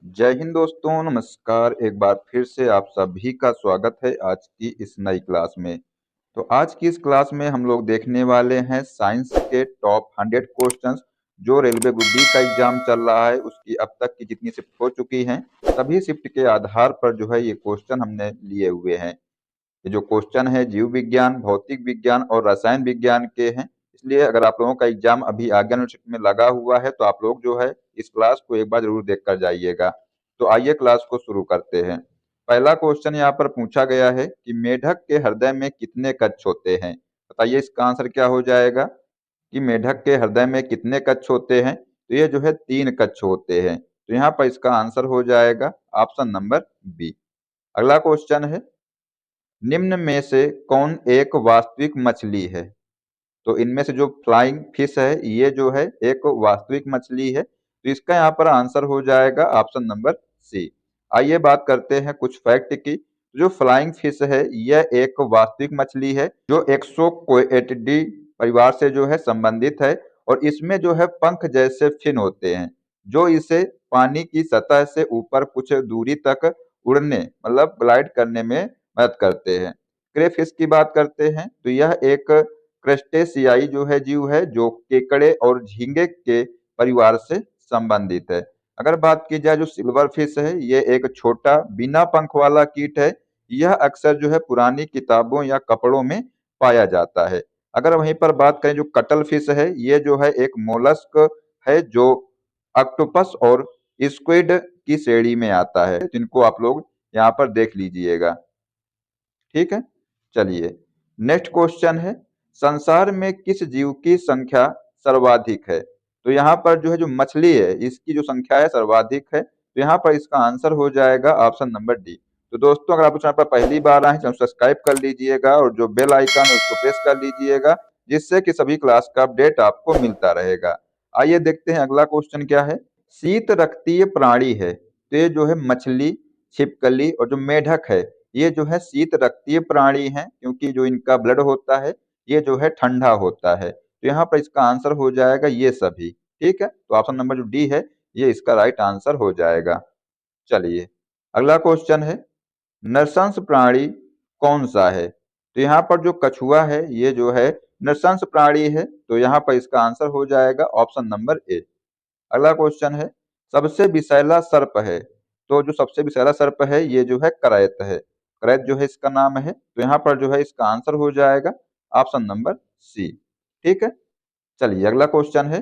जय हिंद दोस्तों, नमस्कार। एक बार फिर से आप सभी का स्वागत है आज की इस नई क्लास में। तो आज की इस क्लास में हम लोग देखने वाले हैं साइंस के टॉप 100 क्वेश्चंस जो रेलवे ग्रुप डी का एग्जाम चल रहा है उसकी अब तक की जितनी शिफ्ट हो चुकी हैं, सभी शिफ्ट के आधार पर जो है ये क्वेश्चन हमने लिए हुए हैं। ये जो क्वेश्चन है जीव विज्ञान, भौतिक विज्ञान और रसायन विज्ञान के हैं। इसलिए अगर आप लोगों का एग्जाम अभी आगे यूनिवर्सिटी में लगा हुआ है तो आप लोग जो है इस क्लास को एक बार जरूर देख कर जाइएगा। तो आइए क्लास को शुरू करते हैं। पहला क्वेश्चन यहाँ पर पूछा गया है कि मेढक के हृदय में कितने कक्ष होते हैं। बताइए इसका आंसर क्या हो जाएगा कि मेढक के हृदय में कितने कक्ष होते हैं। तो ये जो है 3 कक्ष होते हैं। तो यहाँ पर इसका आंसर हो जाएगा ऑप्शन नंबर बी। अगला क्वेश्चन है, निम्न में से कौन एक वास्तविक मछली है। तो इनमें से जो फ्लाइंग फिश है ये जो है एक वास्तविक मछली है। तो इसका यहाँ पर आंसर हो जाएगा ऑप्शन नंबर सी। आइए बात करते हैं कुछ फैक्ट की। जो फ्लाइंग फिश है यह एक वास्तविक मछली है जो एक्सोकोएटिडी परिवार से जो है संबंधित है और इसमें जो है पंख जैसे फिन होते हैं जो इसे पानी की सतह से ऊपर कुछ दूरी तक उड़ने मतलब ग्लाइड करने में मदद करते हैं। क्रेफिश की बात करते हैं तो यह एक क्रस्टेशियाई जो है जीव है जो केकड़े और झींगे के परिवार से संबंधित है। अगर बात की जाए जो सिल्वर फिश है ये एक छोटा बिना पंख वाला कीट है। यह अक्सर जो है पुरानी किताबों या कपड़ों में पाया जाता है। अगर वहीं पर बात करें जो कटल फिश है ये जो है एक मोलस्क है जो ऑक्टोपस और स्क्विड की श्रेणी में आता है, जिनको आप लोग यहाँ पर देख लीजिएगा। ठीक है, चलिए नेक्स्ट क्वेश्चन है, संसार में किस जीव की संख्या सर्वाधिक है। तो यहाँ पर जो है जो मछली है इसकी जो संख्या है सर्वाधिक है। तो यहाँ पर इसका आंसर हो जाएगा ऑप्शन नंबर डी। तो दोस्तों अगर आप उस चैनल पर पहली बार आए चैनल सब्सक्राइब कर लीजिएगा और जो बेल आइकन है उसको प्रेस कर लीजिएगा जिससे कि सभी क्लास का अपडेट आपको मिलता रहेगा। आइए देखते हैं अगला क्वेश्चन क्या है। शीत रक्तीय प्राणी है तो ये जो है मछली, छिपकली और जो मेढक है ये जो है शीत रक्तीय प्राणी हैं क्योंकि जो इनका ब्लड होता है ये जो है ठंडा होता है। तो यहाँ पर इसका आंसर हो जाएगा ये सभी। ठीक है, तो ऑप्शन नंबर जो डी है ये इसका राइट आंसर हो जाएगा। चलिए अगला क्वेश्चन है, नरसंस प्राणी कौन सा है। तो यहाँ पर जो कछुआ है ये जो है नरसंस प्राणी है। तो यहाँ पर इसका आंसर हो जाएगा ऑप्शन नंबर ए। अगला क्वेश्चन है, सबसे विषैला सर्प है। तो जो सबसे विषैला सर्प है ये जो है करैत है। करैत जो है इसका नाम है। तो यहाँ पर जो है इसका आंसर हो जाएगा ऑप्शन नंबर सी। ठीक है, चलिए अगला क्वेश्चन है,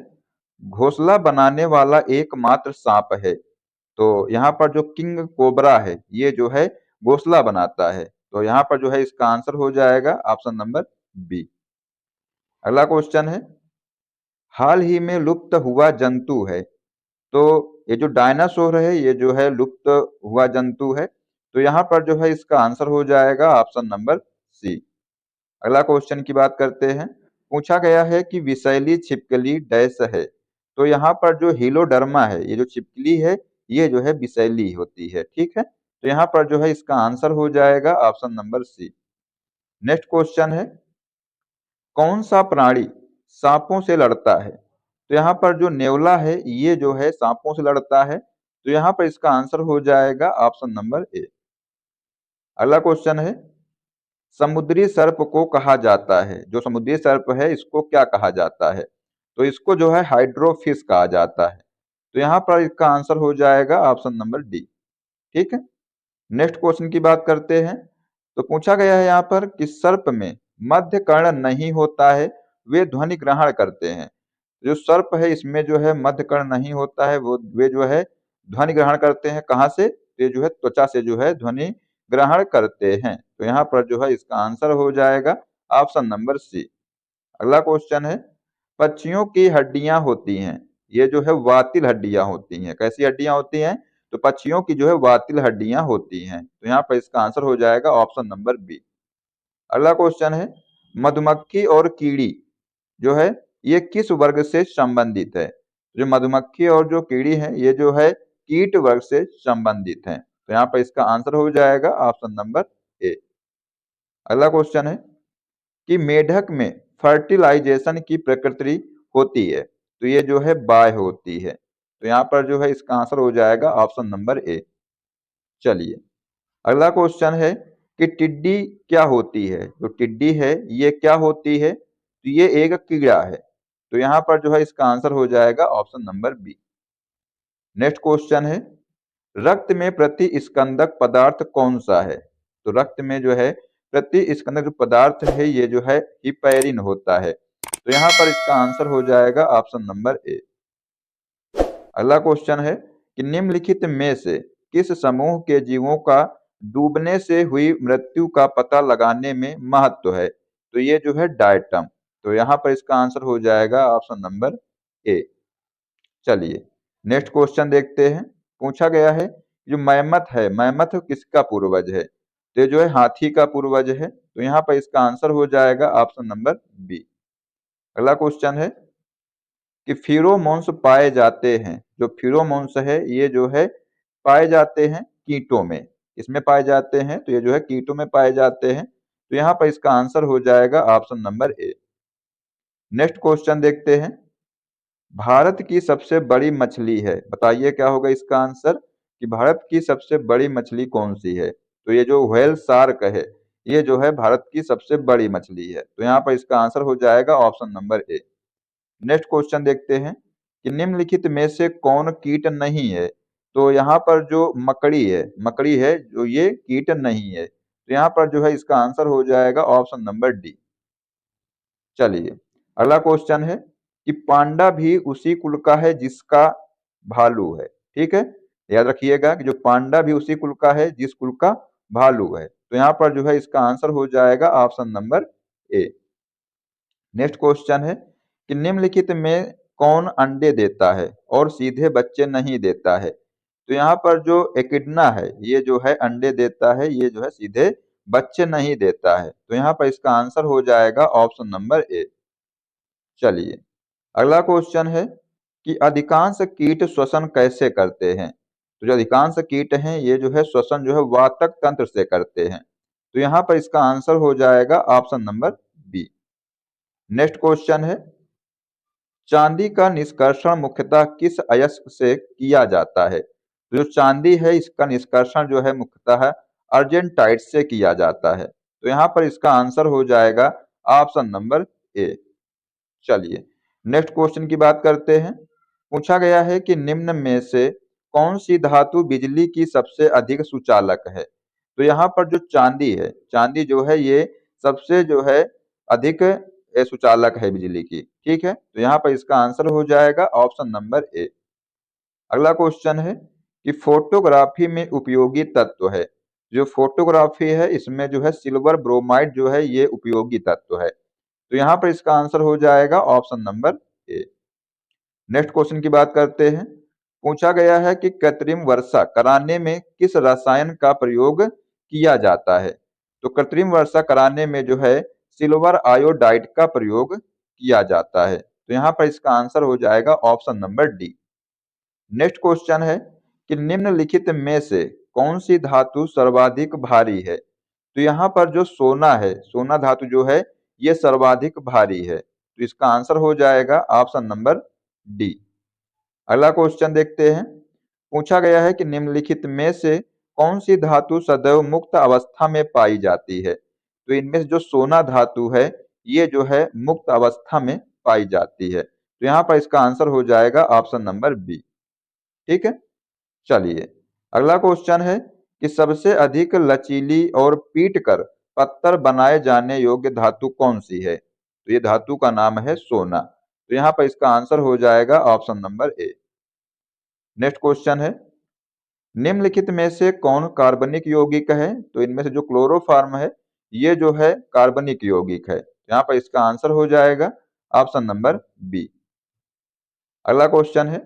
घोंसला बनाने वाला एकमात्र सांप है। तो यहाँ पर जो किंग कोबरा है ये जो है घोंसला बनाता है। तो यहाँ पर जो है इसका आंसर हो जाएगा ऑप्शन नंबर बी। अगला क्वेश्चन है, हाल ही में लुप्त हुआ जंतु है। तो ये जो डायनासोर है ये जो है लुप्त हुआ जंतु है। तो यहाँ पर जो है इसका आंसर हो जाएगा ऑप्शन नंबर सी। अगला क्वेश्चन की बात करते हैं, पूछा गया है कि विषैली छिपकली डैश है। तो यहाँ पर जो हीलोडर्मा है ये जो छिपकली है ये जो है विषैली होती है। ठीक है, तो यहाँ पर जो है इसका आंसर हो जाएगा option number C. Next question है, कौन सा प्राणी सांपों से लड़ता है। तो यहाँ पर जो नेवला है ये जो है सांपों से लड़ता है। तो यहाँ पर इसका आंसर हो जाएगा ऑप्शन नंबर ए। अगला क्वेश्चन है, समुद्री सर्प को कहा जाता है, जो समुद्री सर्प है इसको क्या कहा जाता है। तो इसको जो है हाइड्रोफिश कहा जाता है। तो यहाँ पर इसका आंसर हो जाएगा ऑप्शन नंबर डी। ठीक है, नेक्स्ट क्वेश्चन की बात करते हैं। तो पूछा गया है यहाँ पर कि सर्प में मध्य कर्ण नहीं होता है, वे ध्वनि ग्रहण करते हैं। जो सर्प है इसमें जो है मध्य कर्ण नहीं होता है, वो वे जो है ध्वनि ग्रहण करते हैं कहाँ से, तो ये जो है त्वचा से जो है ध्वनि ग्रहण करते हैं। तो यहाँ पर जो है इसका आंसर हो जाएगा ऑप्शन नंबर सी। अगला क्वेश्चन है, पक्षियों की हड्डियां होती हैं, ये जो है वातिल हड्डियां होती हैं। कैसी हड्डियां होती हैं, तो पक्षियों की जो है वातिल हड्डियां होती हैं। तो यहाँ पर इसका आंसर हो जाएगा ऑप्शन नंबर बी। अगला क्वेश्चन है, मधुमक्खी और कीड़ी जो है ये किस वर्ग से संबंधित है। जो मधुमक्खी और जो कीड़ी है ये जो है कीट वर्ग से संबंधित है। तो यहाँ पर इसका आंसर हो जाएगा ऑप्शन नंबर ए। अगला क्वेश्चन है कि मेढक में फर्टिलाइजेशन की प्रकृति होती है। तो ये जो है बाह्य होती है। तो यहाँ पर जो है इसका आंसर हो जाएगा ऑप्शन नंबर ए। चलिए अगला क्वेश्चन है कि टिड्डी क्या होती है। जो टिड्डी है ये क्या होती है, तो ये एक कीड़ा है। तो यहाँ पर जो है इसका आंसर हो जाएगा option number B. Next question है रक्त में प्रति स्कंदक पदार्थ कौन सा है। तो रक्त में जो है प्रति स्कंदक जो पदार्थ है ये जो है हिपैरिन होता है। तो यहाँ पर इसका आंसर हो जाएगा ऑप्शन नंबर ए। अगला क्वेश्चन है कि निम्नलिखित में से किस समूह के जीवों का डूबने से हुई मृत्यु का पता लगाने में महत्व है। तो ये जो है डायटम। तो यहाँ पर इसका आंसर हो जाएगा ऑप्शन नंबर ए। चलिए नेक्स्ट क्वेश्चन देखते हैं। पूछा गया है जो मैमथ है, मैमथ किसका पूर्वज है। तो ये जो है हाथी का पूर्वज है। तो यहाँ पर इसका आंसर हो जाएगा ऑप्शन नंबर बी। अगला क्वेश्चन है कि फिरोमोन्स पाए जाते हैं। जो फिरोमोन्स है ये जो है पाए जाते हैं कीटों में। इसमें पाए जाते हैं, तो ये जो है कीटों में पाए जाते हैं। तो यहाँ पर इसका आंसर हो जाएगा option number A. Next question देखते हैं। भारत की सबसे बड़ी मछली है, बताइए क्या होगा इसका आंसर कि भारत की सबसे बड़ी मछली कौन सी है। तो ये जो व्हेल शार्क है ये जो है भारत की सबसे बड़ी मछली है। तो यहाँ पर इसका आंसर हो जाएगा option number A. Next question देखते हैं कि निम्नलिखित में से कौन कीट नहीं है। तो यहाँ पर जो मकड़ी है जो ये कीट नहीं है। तो यहाँ पर जो है इसका आंसर हो जाएगा ऑप्शन नंबर डी। चलिए अगला क्वेश्चन है कि पांडा भी उसी कुल का है जिसका भालू है। ठीक है, याद रखिएगा कि जो पांडा भी उसी कुल का है जिस कुल का भालू है। तो यहाँ पर जो है इसका आंसर हो जाएगा option number A. Next question है कि निम्नलिखित में कौन अंडे देता है और सीधे बच्चे नहीं देता है। तो यहाँ पर जो एकिडना है ये जो है अंडे देता है, ये जो है सीधे बच्चे नहीं देता है। तो यहाँ पर इसका आंसर हो जाएगा ऑप्शन नंबर ए। चलिए अगला क्वेश्चन है कि अधिकांश कीट श्वसन कैसे करते हैं। तो जो अधिकांश कीट हैं ये जो है श्वसन जो है वातक तंत्र से करते हैं। तो यहाँ पर इसका आंसर हो जाएगा option number B. Next question है चांदी का निष्कर्षण मुख्यतः किस अयस्क से किया जाता है। तो जो चांदी है इसका निष्कर्षण जो है मुख्यतः अर्जेंटाइट से किया जाता है। तो यहाँ पर इसका आंसर हो जाएगा ऑप्शन नंबर ए। चलिए नेक्स्ट क्वेश्चन की बात करते हैं। पूछा गया है कि निम्न में से कौन सी धातु बिजली की सबसे अधिक सुचालक है। तो यहाँ पर जो चांदी है, चांदी जो है ये सबसे जो है अधिक सुचालक है बिजली की। ठीक है, तो यहाँ पर इसका आंसर हो जाएगा ऑप्शन नंबर ए। अगला क्वेश्चन है कि फोटोग्राफी में उपयोगी तत्व है। जो फोटोग्राफी है इसमें जो है सिल्वर ब्रोमाइड जो है ये उपयोगी तत्व है। तो यहाँ पर इसका आंसर हो जाएगा option number A. Next question की बात करते हैं। पूछा गया है कि कृत्रिम वर्षा कराने में किस रसायन का प्रयोग किया जाता है। तो कृत्रिम वर्षा कराने में जो है सिल्वर आयोडाइड का प्रयोग किया जाता है। तो यहाँ पर इसका आंसर हो जाएगा option number D. Next question है कि निम्नलिखित में से कौन सी धातु सर्वाधिक भारी है। तो यहाँ पर जो सोना है, सोना धातु जो है ये सर्वाधिक भारी है। तो इसका आंसर हो जाएगा ऑप्शन नंबर डी। अगला क्वेश्चन देखते हैं। पूछा गया है कि निम्नलिखित में से कौन सी धातु सदैव मुक्त अवस्था में पाई जाती है। तो इनमें से जो सोना धातु है ये जो है मुक्त अवस्था में पाई जाती है। तो यहाँ पर इसका आंसर हो जाएगा ऑप्शन नंबर बी। ठीक है, चलिए अगला क्वेश्चन है कि सबसे अधिक लचीली और पीट कर पत्थर बनाए जाने योग्य धातु कौन सी है। तो ये धातु का नाम है सोना। तो यहाँ पर इसका आंसर हो जाएगा option number A. Next question है निम्नलिखित में से कौन कार्बनिक यौगिक है। तो इनमें से जो क्लोरोफॉर्म है ये जो है कार्बनिक यौगिक है। यहाँ पर इसका आंसर हो जाएगा ऑप्शन नंबर बी। अगला क्वेश्चन है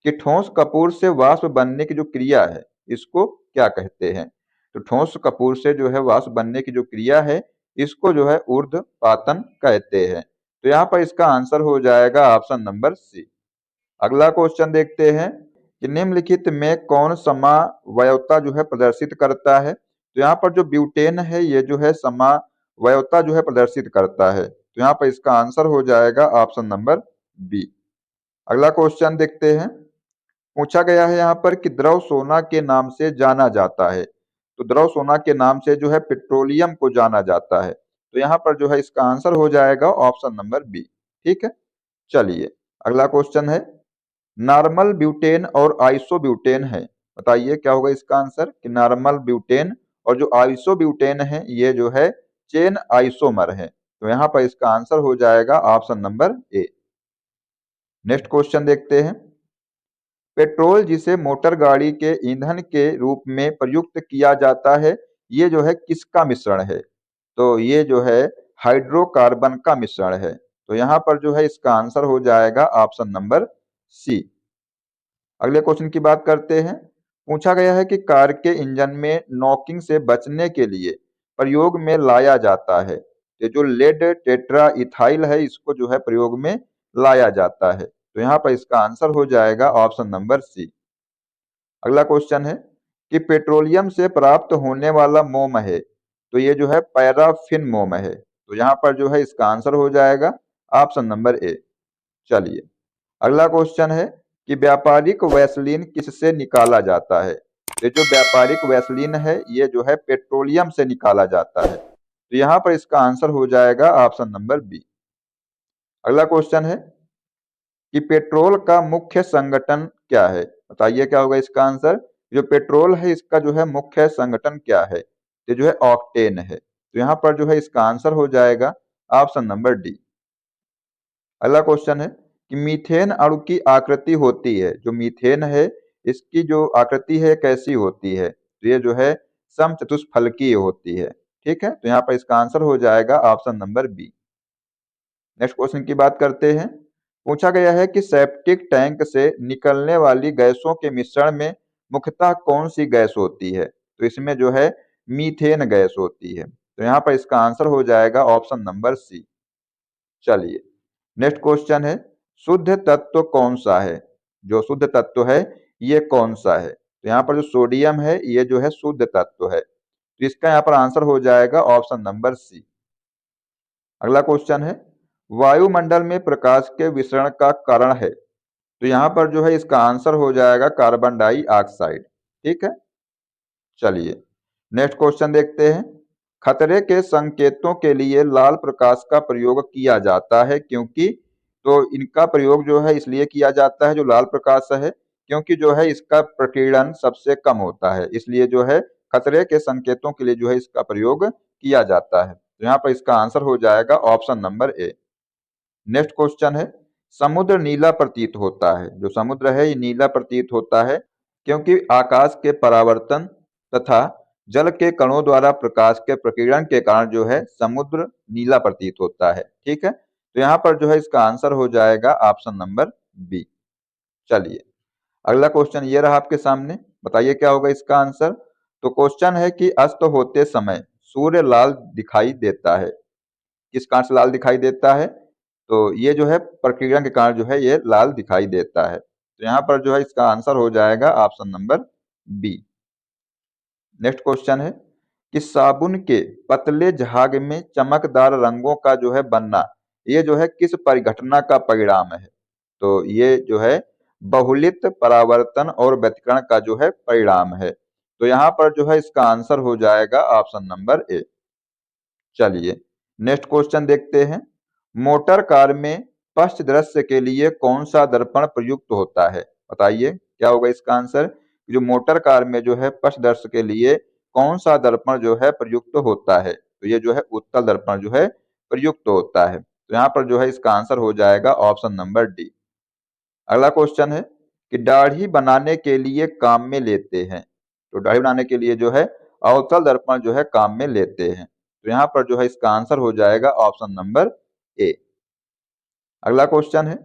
कि ठोस कपूर से वाष्प बनने की जो क्रिया है इसको क्या कहते हैं। तो ठोस कपूर से जो है वाष्प बनने की जो क्रिया है इसको जो है ऊर्ध्वपातन कहते हैं। तो यहाँ पर इसका आंसर हो जाएगा ऑप्शन नंबर सी। अगला क्वेश्चन देखते हैं कि निम्नलिखित में कौन समावयवता जो है प्रदर्शित करता है। तो यहाँ पर जो ब्यूटेन है ये जो है समावयवता जो है प्रदर्शित करता है। तो यहाँ पर इसका आंसर हो जाएगा ऑप्शन नंबर बी। अगला क्वेश्चन देखते हैं। पूछा गया है यहाँ पर कि द्रव सोना के नाम से जाना जाता है, तो द्रव सोना के नाम से जो है पेट्रोलियम को जाना जाता है, तो यहाँ पर जो है इसका आंसर हो जाएगा ऑप्शन नंबर बी। ठीक है, चलिए अगला क्वेश्चन है, नॉर्मल ब्यूटेन और आइसोब्यूटेन है, बताइए क्या होगा इसका आंसर कि नॉर्मल ब्यूटेन और जो आइसोब्यूटेन है ये जो है चेन आइसोमर है, तो यहाँ पर इसका आंसर हो जाएगा option number A. Next question देखते हैं, पेट्रोल जिसे मोटर गाड़ी के ईंधन के रूप में प्रयुक्त किया जाता है ये जो है किसका मिश्रण है, तो ये जो है हाइड्रोकार्बन का मिश्रण है, तो यहाँ पर जो है इसका आंसर हो जाएगा ऑप्शन नंबर सी। अगले क्वेश्चन की बात करते हैं, पूछा गया है कि कार के इंजन में नॉकिंग से बचने के लिए प्रयोग में लाया जाता है, ये जो लेड टेट्रा इथाइल है इसको जो है प्रयोग में लाया जाता है, तो यहाँ पर इसका आंसर हो जाएगा ऑप्शन नंबर सी। अगला क्वेश्चन है कि पेट्रोलियम से प्राप्त होने वाला मोम है, तो ये जो है पैराफिन मोम है, तो यहाँ पर जो है इसका आंसर हो जाएगा ऑप्शन नंबर ए। चलिए अगला क्वेश्चन है कि व्यापारिक वैसलीन किससे निकाला जाता है, ये जो व्यापारिक वैसलीन है ये जो है पेट्रोलियम से निकाला जाता है, तो यहाँ पर इसका आंसर हो जाएगा ऑप्शन नंबर बी। अगला क्वेश्चन है कि पेट्रोल का मुख्य संगठन क्या है, बताइए क्या होगा इसका आंसर, जो पेट्रोल है इसका जो है मुख्य संगठन क्या है, ये जो है ऑक्टेन है, तो यहाँ पर जो है इसका आंसर हो जाएगा ऑप्शन नंबर डी। अगला क्वेश्चन है कि मीथेन अणु की आकृति होती है, जो मीथेन है इसकी जो आकृति है कैसी होती है, तो ये जो है समचतुष्फलकीय होती है। ठीक है, तो यहाँ पर इसका आंसर हो जाएगा option number B. Next question की बात करते हैं, पूछा गया है कि सेप्टिक टैंक से निकलने वाली गैसों के मिश्रण में मुख्यतः कौन सी गैस होती है, तो इसमें जो है मीथेन गैस होती है, तो यहाँ पर इसका आंसर हो जाएगा ऑप्शन नंबर सी। चलिए नेक्स्ट क्वेश्चन है, शुद्ध तत्व कौन सा है, जो शुद्ध तत्व है ये कौन सा है, तो यहाँ पर जो सोडियम है ये जो है शुद्ध तत्व है, तो इसका यहाँ पर आंसर हो जाएगा ऑप्शन नंबर सी। अगला क्वेश्चन है, वायुमंडल में प्रकाश के विसरण का कारण है, तो यहाँ पर जो है इसका आंसर हो जाएगा कार्बन डाइऑक्साइड। ठीक है, चलिए नेक्स्ट क्वेश्चन देखते हैं, खतरे के संकेतों के लिए लाल प्रकाश का प्रयोग किया जाता है क्योंकि, तो इनका प्रयोग जो है इसलिए किया जाता है जो लाल प्रकाश है क्योंकि जो है इसका प्रकीर्णन सबसे कम होता है, इसलिए जो है खतरे के संकेतों के लिए जो है इसका प्रयोग किया जाता है, तो यहाँ पर इसका आंसर हो जाएगा option number A. Next question है, समुद्र नीला प्रतीत होता है, जो समुद्र है ये नीला प्रतीत होता है क्योंकि आकाश के परावर्तन तथा जल के कणों द्वारा प्रकाश के प्रकीर्णन के कारण जो है समुद्र नीला प्रतीत होता है। ठीक है, तो यहाँ पर जो है इसका आंसर हो जाएगा ऑप्शन नंबर बी। चलिए अगला क्वेश्चन ये रहा आपके सामने, बताइए क्या होगा इसका आंसर, तो क्वेश्चन है कि अस्त होते समय सूर्य लाल दिखाई देता है, किस कारण से लाल दिखाई देता है, तो ये जो है प्रकीर्णन के कारण जो है ये लाल दिखाई देता है, तो यहाँ पर जो है इसका आंसर हो जाएगा option number B. Next question है कि साबुन के पतले झाग में चमकदार रंगों का जो है बनना ये जो है किस परिघटना का परिणाम है, तो ये जो है बहुलित परावर्तन और व्यतिकरण का जो है परिणाम है, तो यहाँ पर जो है इसका आंसर हो जाएगा ऑप्शन नंबर ए। चलिए नेक्स्ट क्वेश्चन देखते हैं, मोटर कार में पश्च दृश्य के लिए कौन सा दर्पण प्रयुक्त होता है, बताइए क्या होगा इसका आंसर, जो मोटर कार में जो है पश्च दृश्य के लिए कौन सा दर्पण जो है प्रयुक्त होता है, तो ये जो है उत्तल दर्पण जो है प्रयुक्त होता है, तो यहाँ पर जो है इसका आंसर हो जाएगा ऑप्शन नंबर डी। अगला क्वेश्चन है कि दाढ़ी बनाने के लिए काम में लेते हैं, तो दाढ़ी बनाने के लिए जो है अवतल दर्पण जो है काम में लेते हैं, तो यहाँ पर जो है इसका आंसर हो जाएगा ऑप्शन नंबर ए। अगला क्वेश्चन है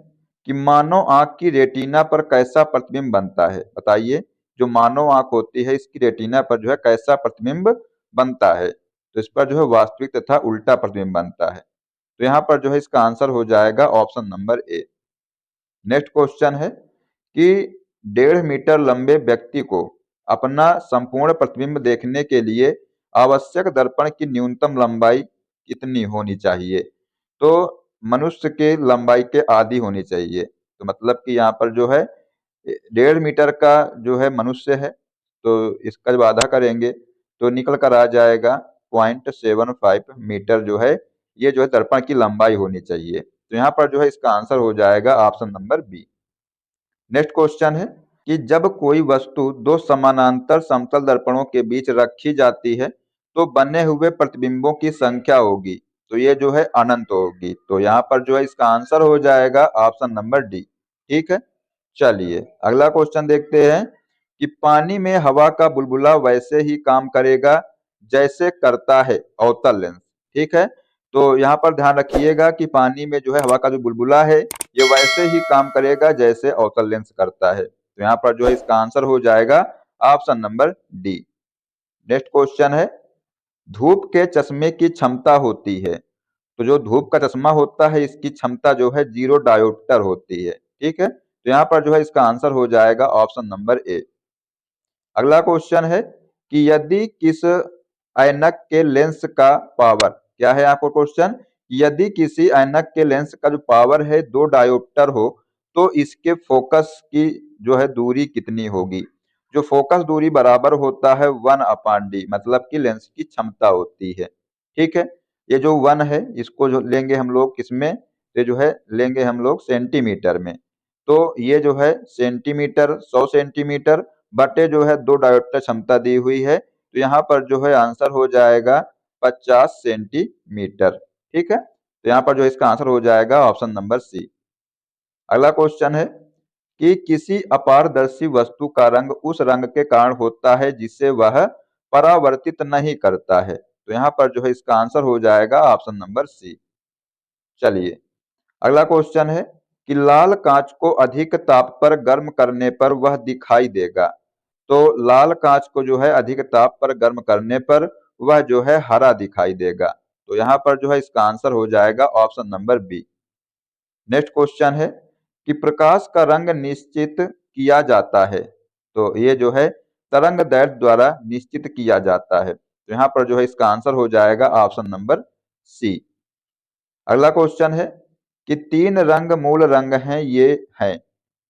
कि मानव आंख की रेटिना पर कैसा प्रतिबिंब बनता है, बताइए जो मानव आंख होती है इसकी रेटिना पर जो है कैसा प्रतिबिंब बनता है, तो इस पर जो है वास्तविक तथा उल्टा प्रतिबिंब बनता है, तो यहाँ पर जो है इसका आंसर हो जाएगा option number A. Next question है कि 1.5 मीटर लंबे व्यक्ति को अपना संपूर्ण प्रतिबिंब देखने के लिए आवश्यक दर्पण की न्यूनतम लंबाई कितनी होनी चाहिए, तो मनुष्य के लंबाई के आधी होनी चाहिए, तो मतलब कि यहाँ पर जो है 1.5 मीटर का जो है मनुष्य है, तो इसका जब आधा करेंगे तो निकल कर आ जाएगा 0.75 मीटर जो है, ये जो है दर्पण की लंबाई होनी चाहिए। तो यहाँ पर जो है इसका आंसर हो जाएगा option number B. Next question है कि जब कोई वस्तु दो समानांतर समतल दर्पणों के बीच रखी जाती है तो बने हुए प्रतिबिंबों की संख्या होगी, तो ये जो है अनंत होगी। तो यहाँ पर जो है इसका आंसर हो जाएगा ऑप्शन नंबर डी। ठीक है, चलिए अगला क्वेश्चन देखते हैं कि पानी में हवा का बुलबुला वैसे ही काम करेगा जैसे करता है अवतल लेंस। ठीक है, तो यहाँ पर ध्यान रखिएगा कि पानी में जो है हवा का जो बुलबुला है ये वैसे ही काम करेगा जैसे अवतल लेंस करता है। तो यहाँ पर जो है इसका आंसर हो जाएगा option number D. Next question है, धूप के चश्मे की क्षमता होती है, तो जो धूप का चश्मा होता है इसकी क्षमता जो है 0 डायोप्टर होती है। ठीक है, तो यहाँ पर जो है इसका आंसर हो जाएगा ऑप्शन नंबर ए। अगला क्वेश्चन है कि यदि किस ऐनक के लेंस का पावर, क्या है आपको क्वेश्चन, यदि किसी ऐनक के लेंस का जो पावर है 2 डायोप्टर हो तो इसके फोकस की जो है दूरी कितनी होगी। जो फोकस दूरी बराबर होता है 1/d, मतलब कि लेंस की क्षमता होती है। ठीक है, ये जो 1 है इसको जो लेंगे हम लोग किसमें, ये जो है लेंगे हम लोग सेंटीमीटर में। तो ये जो है सेंटीमीटर, 100 सेंटीमीटर बटे जो है 2 डायोप्टर क्षमता दी हुई है, तो यहाँ पर जो है आंसर हो जाएगा 50 सेंटीमीटर। ठीक है, तो यहाँ पर जो इसका आंसर हो जाएगा ऑप्शन नंबर सी। अगला क्वेश्चन है कि किसी अपारदर्शी वस्तु का रंग उस रंग के कारण होता है जिसे वह परावर्तित नहीं करता है। तो यहाँ पर जो है इसका आंसर हो जाएगा ऑप्शन नंबर सी। चलिए अगला क्वेश्चन है कि लाल कांच को अधिक ताप पर गर्म करने पर वह दिखाई देगा। तो लाल कांच को जो है अधिक ताप पर गर्म करने पर वह जो है हरा दिखाई देगा। तो यहाँ पर जो है इसका आंसर हो जाएगा option number B. Next question है कि प्रकाश का रंग निश्चित किया जाता है, तो ये जो है तरंग दैर्ध्य द्वारा निश्चित किया जाता है। तो यहाँ पर जो है इसका आंसर हो जाएगा ऑप्शन नंबर सी। अगला क्वेश्चन है कि 3 रंग मूल रंग हैं, ये हैं,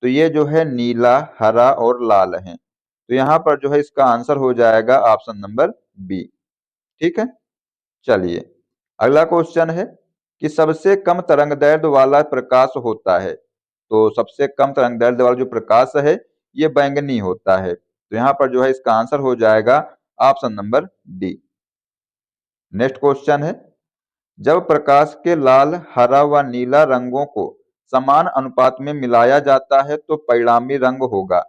तो ये जो है नीला, हरा और लाल हैं। तो यहाँ पर जो है इसका आंसर हो जाएगा ऑप्शन नंबर बी। ठीक है, चलिए अगला क्वेश्चन है कि सबसे कम तरंग दैर्ध्य वाला प्रकाश होता है, तो सबसे कम तरंग दैर्ध्य वाला जो प्रकाश है ये बैंगनी होता है। तो यहाँ पर जो है इसका आंसर हो जाएगा option number D. Next question है, जब प्रकाश के लाल, हरा व नीला रंगों को समान अनुपात में मिलाया जाता है तो परिणामी रंग होगा।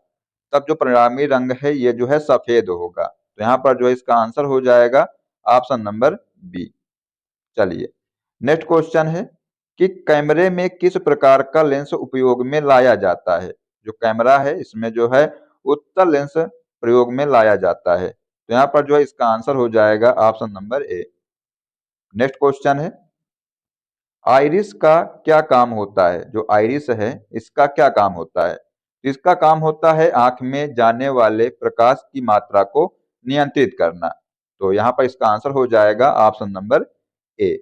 तब जो परिणामी रंग है ये जो है सफेद होगा। तो यहाँ पर जो है इसका आंसर हो जाएगा ऑप्शन नंबर बी। चलिए नेक्स्ट क्वेश्चन है कि कैमरे में किस प्रकार का लेंस उपयोग में लाया जाता है। जो कैमरा है इसमें जो है उत्तल लेंस प्रयोग में लाया जाता है। तो यहाँ पर जो है इसका आंसर हो जाएगा option number A. Next question है, आइरिस का क्या काम होता है। जो आइरिस है इसका क्या काम होता है। इसका काम होता है आंख में जाने वाले प्रकाश की मात्रा को नियंत्रित करना। तो यहाँ पर इसका आंसर हो जाएगा option number A.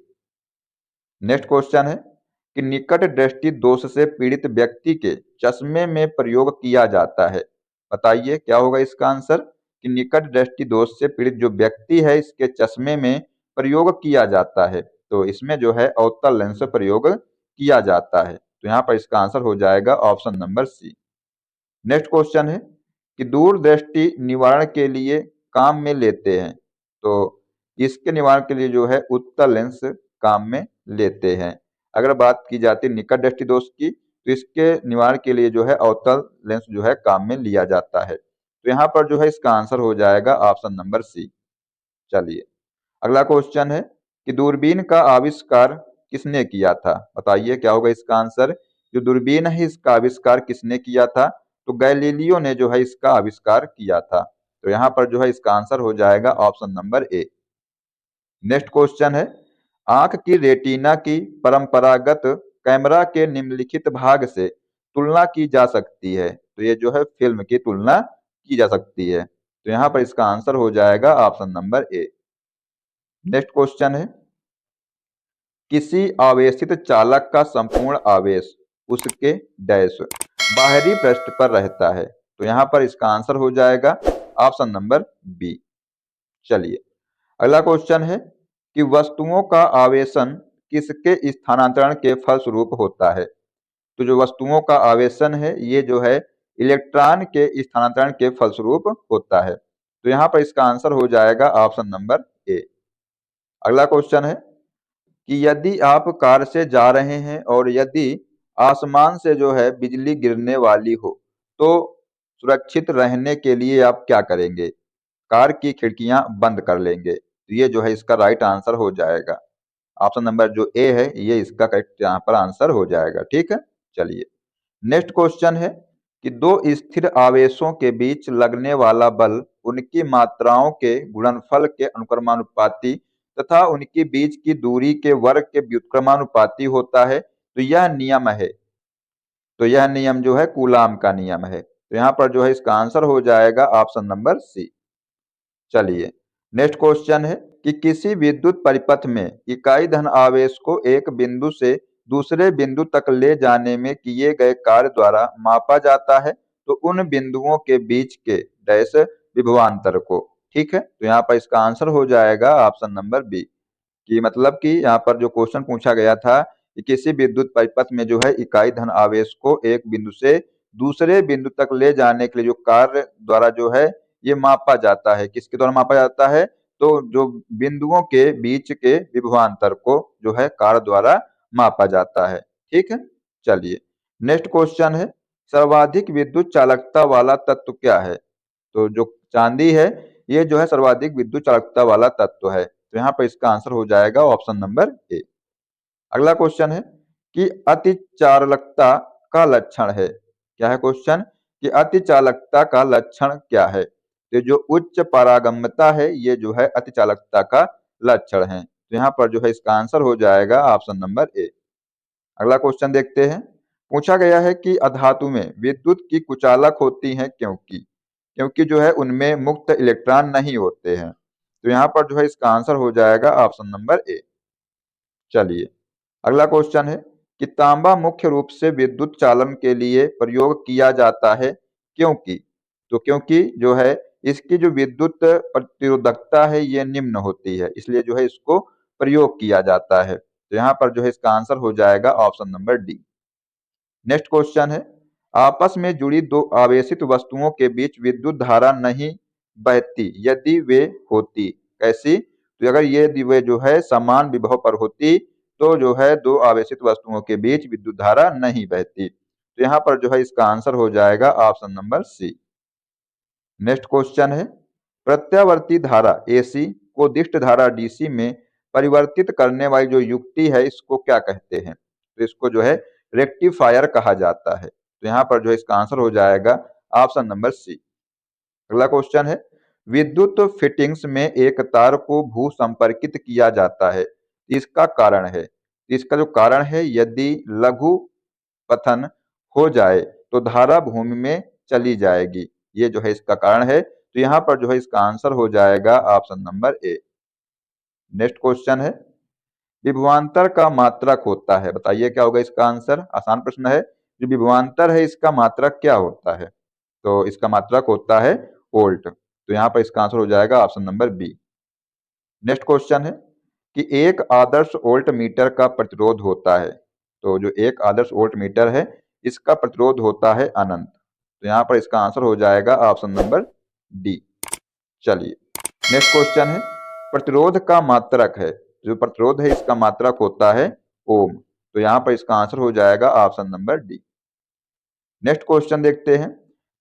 Next question है कि निकट दृष्टि दोष से पीड़ित व्यक्ति के चश्मे में प्रयोग किया जाता है। बताइए क्या होगा इसका आंसर, कि निकट दृष्टि दोष से पीड़ित जो व्यक्ति है इसके चश्मे में प्रयोग किया जाता है, तो इसमें जो है अवतल लेंस प्रयोग किया जाता है। तो यहाँ पर इसका आंसर हो जाएगा option number C. Next question है कि दूरदृष्टि निवारण के लिए काम में लेते हैं, तो इसके निवारण के लिए जो है उत्तल लेंस काम में लेते हैं। अगर बात की जाती है निकट दृष्टि दोष की, तो इसके निवारण के लिए जो है अवतल लेंस जो है काम में लिया जाता है। तो यहाँ पर जो है इसका आंसर हो जाएगा ऑप्शन नंबर सी। चलिए अगला क्वेश्चन है कि दूरबीन का आविष्कार किसने किया था। बताइए क्या होगा इसका आंसर। जो दूरबीन है इसका आविष्कार किसने किया था, तो गैलीलियो ने जो है इसका आविष्कार किया था। तो यहाँ पर जो है इसका आंसर हो जाएगा option number A. Next question है, आंख की रेटिना की परंपरागत कैमरा के निम्नलिखित भाग से तुलना की जा सकती है। तो ये जो है फिल्म की तुलना की जा सकती है। तो यहाँ पर इसका आंसर हो जाएगा option number A. Next question है, किसी आवेशित चालक का संपूर्ण आवेश उसके डैश, बाहरी पृष्ठ पर रहता है। तो यहाँ पर इसका आंसर हो जाएगा ऑप्शन नंबर बी। चलिए, अगला क्वेश्चन है कि वस्तुओं का आवेशन किसके स्थानांतरण के फलस्वरूप होता है। तो जो वस्तुओं का आवेशन है ये जो है इलेक्ट्रॉन के स्थानांतरण के फलस्वरूप होता है। तो यहाँ पर इसका आंसर हो जाएगा ऑप्शन नंबर ए। अगला क्वेश्चन है कि यदि आप कार से जा रहे हैं और यदि आसमान से जो है बिजली गिरने वाली हो तो सुरक्षित रहने के लिए आप क्या करेंगे? कार की खिड़कियां बंद कर लेंगे। तो ये जो है इसका राइट आंसर हो जाएगा। ऑप्शन नंबर जो ए है ये इसका करेक्ट यहाँ पर आंसर हो जाएगा। ठीक है, चलिए नेक्स्ट क्वेश्चन है कि दो स्थिर आवेशों के बीच लगने वाला बल उनकी मात्राओं के गुणनफल के अनुक्रमानुपाती तथा उनके बीच की दूरी के वर्ग के व्युत्क्रमानुपाती होता है। तो यह नियम है, तो यह नियम जो है कूलाम का नियम है। तो यहाँ पर जो है इसका आंसर हो जाएगा ऑप्शन नंबर सी। चलिए नेक्स्ट क्वेश्चन है कि किसी विद्युत परिपथ में इकाई धन आवेश को एक बिंदु से दूसरे बिंदु तक ले जाने में किए गए कार्य द्वारा मापा जाता है। तो उन बिंदुओं के बीच के डैश विभवांतर को। ठीक है, तो यहाँ पर इसका आंसर हो जाएगा ऑप्शन नंबर बी। कि मतलब कि यहाँ पर जो क्वेश्चन पूछा गया था कि किसी विद्युत परिपथ में जो है इकाई धन आवेश को एक बिंदु से दूसरे बिंदु तक ले जाने के लिए जो कार्य द्वारा जो है ये मापा जाता है। किसके द्वारा मापा जाता है? तो जो बिंदुओं के बीच के विभवांतर को जो है कार्य द्वारा मापा जाता है। ठीक है, चलिए नेक्स्ट क्वेश्चन है सर्वाधिक विद्युत चालकता वाला तत्व क्या है? तो जो चांदी है ये जो है सर्वाधिक विद्युत चालकता वाला तत्व है। तो यहाँ पर इसका आंसर हो जाएगा ऑप्शन नंबर ए। अगला क्वेश्चन है कि अति चालकता का लक्षण है। क्या है क्वेश्चन? कि अति चालकता का लक्षण क्या है? तो जो उच्च पारगम्यता है ये जो है अति चालकता का लक्षण है। तो यहाँ पर जो है इसका आंसर हो जाएगा ऑप्शन नंबर ए। अगला क्वेश्चन देखते हैं। पूछा गया है कि अधातु में विद्युत की कुचालक होती है क्योंकि क्योंकि जो है उनमें मुक्त इलेक्ट्रॉन नहीं होते हैं। तो यहाँ पर जो है इसका आंसर हो जाएगा ऑप्शन नंबर ए। चलिए अगला क्वेश्चन है कि तांबा मुख्य रूप से विद्युत चालन के लिए प्रयोग किया जाता है क्योंकि। तो क्योंकि जो है इसकी जो विद्युत प्रतिरोधकता है ये निम्न होती है, इसलिए जो है इसको प्रयोग किया जाता है। तो यहाँ पर जो है इसका आंसर हो जाएगा option number D. Next question है आपस में जुड़ी दो आवेशित वस्तुओं के बीच विद्युत धारा नहीं बहती यदि वे होती। कैसी? तो अगर ये वे जो है समान विभव पर होती तो जो है दो आवेशित वस्तुओं के बीच विद्युत धारा नहीं बहती। तो यहाँ पर जो है इसका आंसर हो जाएगा option number C. Next question है प्रत्यावर्ती धारा एसी को दिष्ट धारा डीसी में परिवर्तित करने वाली जो युक्ति है इसको क्या कहते हैं? तो इसको जो है रेक्टिफायर कहा जाता है। तो यहाँ पर जो है इसका आंसर हो जाएगा ऑप्शन नंबर सी। अगला क्वेश्चन है विद्युत फिटिंग्स में एक तार को भू संपर्कित किया जाता है, इसका कारण है। इसका जो कारण है यदि लघु पतन हो जाए तो धारा भूमि में चली जाएगी, ये जो है इसका कारण है। तो यहाँ पर जो है इसका आंसर हो जाएगा option number A. Next question है विभवांतर का मात्रक होता है, बताइए क्या होगा इसका आंसर? आसान प्रश्न है। जो विभवांतर है इसका मात्रक क्या होता है? तो इसका मात्रक होता है वोल्ट। तो यहाँ पर इसका आंसर हो जाएगा option number B. Next question है कि एक आदर्श वोल्ट मीटर का प्रतिरोध होता है। तो जो एक आदर्श वोल्ट मीटर है इसका प्रतिरोध होता है अनंत। तो यहाँ पर इसका आंसर हो जाएगा ऑप्शन नंबर डी। चलिए नेक्स्ट क्वेश्चन है प्रतिरोध का मात्रक है। जो प्रतिरोध है इसका मात्रक होता है ओम। तो यहाँ पर इसका आंसर हो जाएगा option number D. Next question देखते हैं।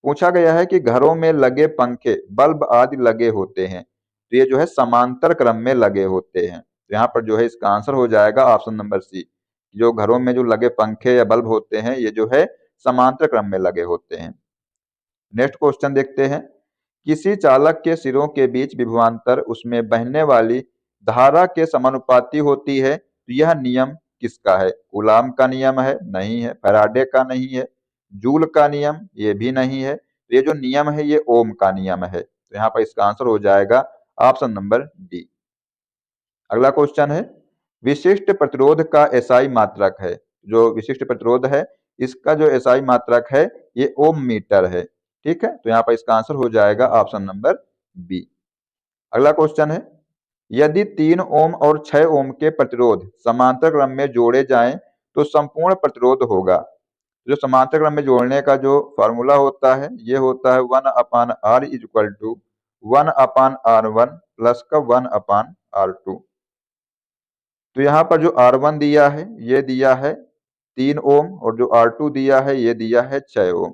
पूछा गया है कि घरों में लगे पंखे बल्ब आदि लगे होते हैं तो ये जो है समांतर क्रम में लगे होते हैं। तो यहाँ पर जो है इसका आंसर हो जाएगा ऑप्शन नंबर सी। जो घरों में जो लगे पंखे या बल्ब होते हैं ये जो है समांतर क्रम में लगे होते हैं। नेक्स्ट क्वेश्चन देखते हैं। किसी चालक के सिरों के बीच विभवांतर उसमें बहने वाली धारा के समानुपाती होती है तो यह नियम किसका है? कूलाम का नियम है? नहीं है। फैराडे का नहीं है। जूल का नियम? ये भी नहीं है। तो ये जो नियम है ये ओम का नियम है। तो यहाँ पर इसका आंसर हो जाएगा ऑप्शन नंबर डी। अगला क्वेश्चन है विशिष्ट प्रतिरोध का एसआई मात्रक है। जो विशिष्ट प्रतिरोध है इसका जो एसआई मात्रक है ये ओम मीटर है। ठीक है, तो यहाँ पर इसका आंसर हो जाएगा ऑप्शन नंबर बी। अगला क्वेश्चन है, यदि 3 ओम और 6 ओम के प्रतिरोध समांतर क्रम में जोड़े जाएं तो संपूर्ण प्रतिरोध होगा। जो समांतर क्रम में जोड़ने का जो फॉर्मूला होता है ये होता है 1/r is equal to 1/r1 plus का 1/r2। तो यहाँ पर जो R1 दिया है ये दिया है 3 ओम और जो R2 दिया है ये दिया है 6 ओम।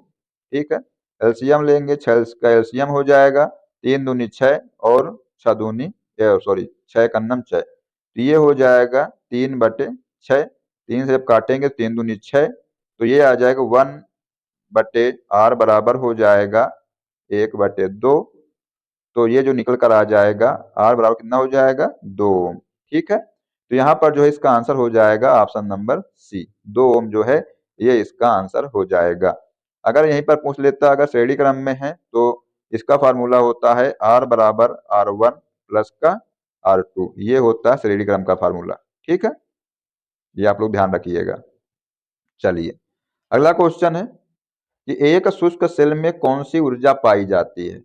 ठीक है, एलसीएम लेंगे, 6 का एलसीएम हो जाएगा 3 दूनी 6 और 6 दूनी 6 कन्नम 6, तो ये हो जाएगा 3/6। 3 से जब काटेंगे 3 दूनी 6, तो ये आ जाएगा 1/r बराबर हो जाएगा 1/2। तो ये जो निकल कर आ जाएगा R बराबर कितना हो जाएगा 2 ओम। ठीक है, तो यहाँ पर जो है इसका आंसर हो जाएगा ऑप्शन नंबर सी, 2 ओम जो है ये इसका आंसर हो जाएगा। अगर यहीं पर पूछ लेता अगर श्रेणी क्रम में है तो इसका फार्मूला होता है R बराबर R1 प्लस का R2, ये होता है श्रेणी क्रम का फार्मूला। ठीक है, ये आप लोग ध्यान रखिएगा। चलिए अगला क्वेश्चन है कि एक शुष्क सेल में कौन सी ऊर्जा पाई जाती है।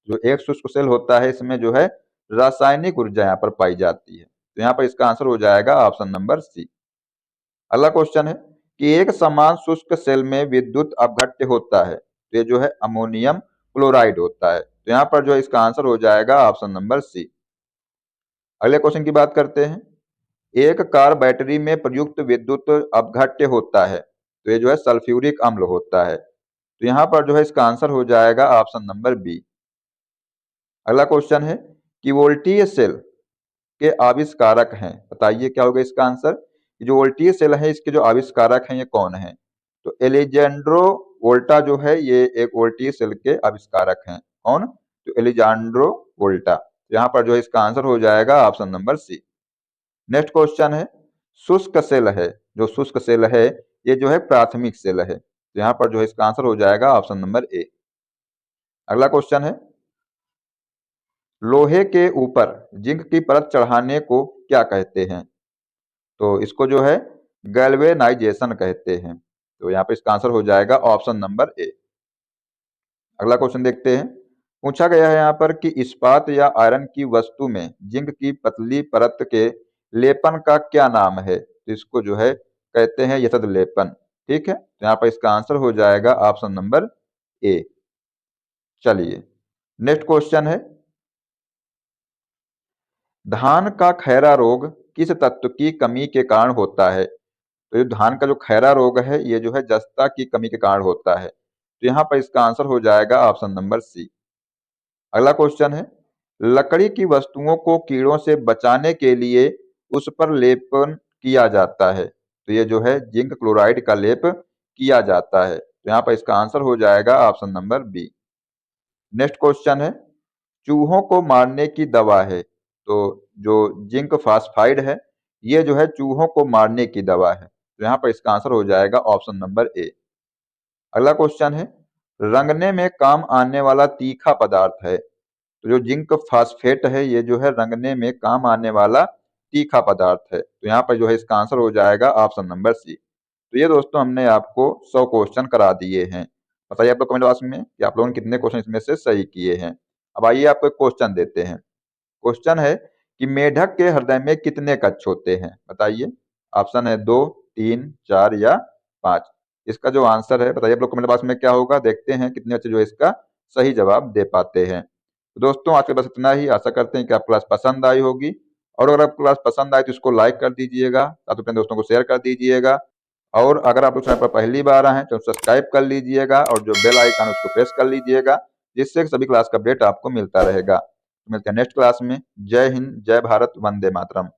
जो एक शुष्क सेल होता है इसमें जो है रासायनिक ऊर्जा यहाँ पर पाई जाती है, तो यहाँ पर इसका आंसर हो जाएगा ऑप्शन नंबर सी। अगला क्वेश्चन है कि एक समान शुष्क सेल में विद्युत अपघट्य होता है, तो ये जो है अमोनियम क्लोराइड होता है, तो यहाँ पर जो है इसका आंसर हो जाएगा ऑप्शन नंबर सी। अगले क्वेश्चन की बात करते हैं, एक कार बैटरी में प्रयुक्त विद्युत अपघट्य होता है, तो ये जो है सल्फ्यूरिक अम्ल होता है, तो यहाँ पर जो है इसका आंसर हो जाएगा ऑप्शन नंबर बी। अगला क्वेश्चन है कि वोल्टीय सेल के आविष्कारक हैं, बताइए क्या होगा इसका आंसर। जो वोल्टीय सेल है इसके जो आविष्कारक हैं ये कौन है, तो एलेजेंड्रो वोल्टा जो है ये एक वोल्टीय सेल के आविष्कारक हैं। कौन, तो एलेजांड्रो वोल्टा, तो यहाँ पर जो है इसका आंसर हो जाएगा option number C. Next question है, शुष्क सेल है, जो शुष्क सेल है ये जो है प्राथमिक सेल है, तो यहाँ पर जो है इसका आंसर हो जाएगा ऑप्शन नंबर ए। अगला क्वेश्चन है, लोहे के ऊपर जिंक की परत चढ़ाने को क्या कहते हैं, तो इसको जो है गैल्वेनाइजेशन कहते हैं, तो यहाँ पे इसका आंसर हो जाएगा ऑप्शन नंबर ए। अगला क्वेश्चन देखते हैं, पूछा गया है यहाँ पर कि इस्पात या आयरन की वस्तु में जिंक की पतली परत के लेपन का क्या नाम है, तो इसको जो है कहते हैं यतद लेपन। ठीक है, तो यहाँ पर इसका आंसर हो जाएगा ऑप्शन नंबर ए। चलिए नेक्स्ट क्वेश्चन है, धान का खैरा रोग किस तत्व की कमी के कारण होता है, तो ये धान का जो खैरा रोग है ये जो है जस्ता की कमी के कारण होता है, तो यहाँ पर इसका आंसर हो जाएगा ऑप्शन नंबर सी। अगला क्वेश्चन है, लकड़ी की वस्तुओं को कीड़ों से बचाने के लिए उस पर लेपन किया जाता है, तो ये जो है जिंक क्लोराइड का लेप किया जाता है, तो यहाँ पर इसका आंसर हो जाएगा option number B. Next question है, चूहों को मारने की दवा है, तो जो जिंक फास्फाइड है ये जो है चूहों को मारने की दवा है, तो यहाँ पर इसका आंसर हो जाएगा ऑप्शन नंबर ए। अगला क्वेश्चन है, रंगने में काम आने वाला तीखा पदार्थ है, तो जो जिंक फास्फेट है ये जो है रंगने में काम आने वाला तीखा पदार्थ है, तो यहाँ पर जो है इसका आंसर हो जाएगा ऑप्शन नंबर सी। तो ये दोस्तों हमने आपको 100 क्वेश्चन करा दिए हैं। बताइए आप लोग कमेंट बॉक्स में कि आप लोगों ने कितने क्वेश्चन इसमें से सही किए हैं। अब आइए आपको एक क्वेश्चन देते हैं। क्वेश्चन है कि मेढक के हृदय में कितने कक्ष होते हैं, बताइए। ऑप्शन है 2, 3, 4 या 5। इसका जो आंसर है बताइए आप लोग कमेंट बॉक्स में क्या होगा, देखते हैं कितने बच्चे जो है इसका सही जवाब दे पाते हैं। तो दोस्तों आज के बस इतना ही, आशा करते हैं कि आपको क्लास पसंद आई होगी, और अगर आपको क्लास पसंद आई तो इसको लाइक कर दीजिएगा, साथ अपने दोस्तों को शेयर कर दीजिएगा, और अगर आप लोग चैनल पर पहली बार आए हैं तो सब्सक्राइब कर लीजिएगा और जो बेल आइकन है उसको प्रेस कर लीजिएगा, जिससे सभी क्लास का अपडेट आपको मिलता रहेगा। मिलते हैं नेक्स्ट क्लास में। जय हिंद, जय भारत, वंदे मातरम।